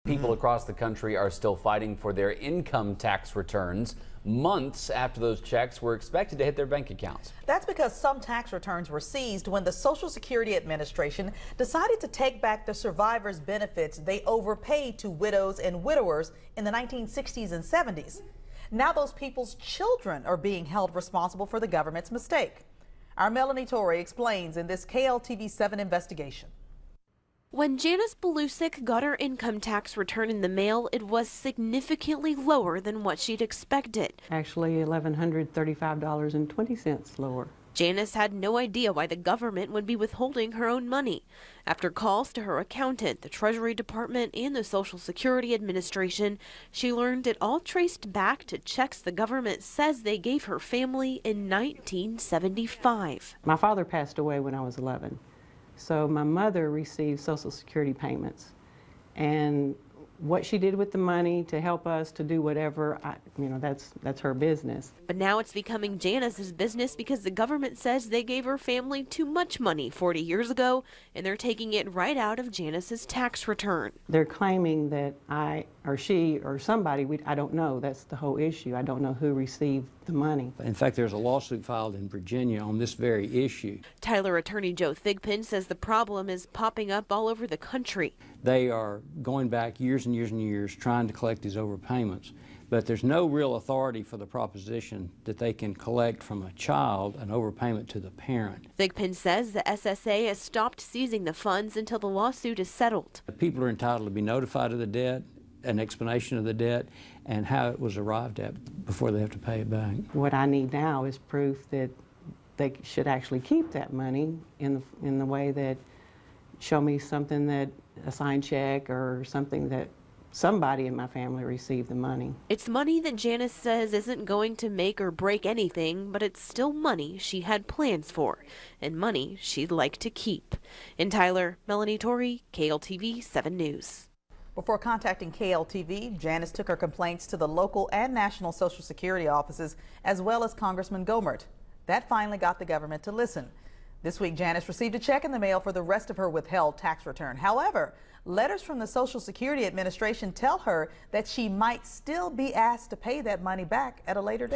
People across the country are still fighting for their income tax returns months after those checks were expected to hit their bank accounts. That's because some tax returns were seized when the Social Security Administration decided to take back the survivors' benefits they overpaid to widows and widowers in the 1960s and 70s. Now those people's children are being held responsible for the government's mistake. Our Melanie Torrey explains in this KLTV 7 investigation. When Janice Belusic got her income tax return in the mail, it was significantly lower than what she'd expected. Actually, $1,135.20 lower. Janice had no idea why the government would be withholding her own money. After calls to her accountant, the Treasury Department, and the Social Security Administration, she learned it all traced back to checks the government says they gave her family in 1975. My father passed away when I was 11. So my mother received Social Security payments, and what she did with the money to help us to do whatever, that's her business. But now it's becoming Janice's business because the government says they gave her family too much money 40 years ago, and they're taking it right out of Janice's tax return. They're claiming that I or she or somebody, I don't know, that's the whole issue. I don't know who received the money. In fact, there's a lawsuit filed in Virginia on this very issue. Tyler attorney Joe Thigpen says the problem is popping up all over the country. They are going back years and years and years trying to collect these overpayments, but there's no real authority for the proposition that they can collect from a child an overpayment to the parent. Thigpen says the SSA has stopped seizing the funds until the lawsuit is settled. People are entitled to be notified of the debt, an explanation of the debt, and how it was arrived at before they have to pay it back. What I need now is proof that they should actually keep that money in the way that show me something, that a signed check or something that somebody in my family received the money. It's money that Janice says isn't going to make or break anything, but it's still money she had plans for and money she'd like to keep. In Tyler, Melanie Torrey, KLTV 7 News. Before contacting KLTV, Janice took her complaints to the local and national Social Security offices, as well as Congressman Gomert. That finally got the government to listen. This week, Janice received a check in the mail for the rest of her withheld tax return. However, letters from the Social Security Administration tell her that she might still be asked to pay that money back at a later date.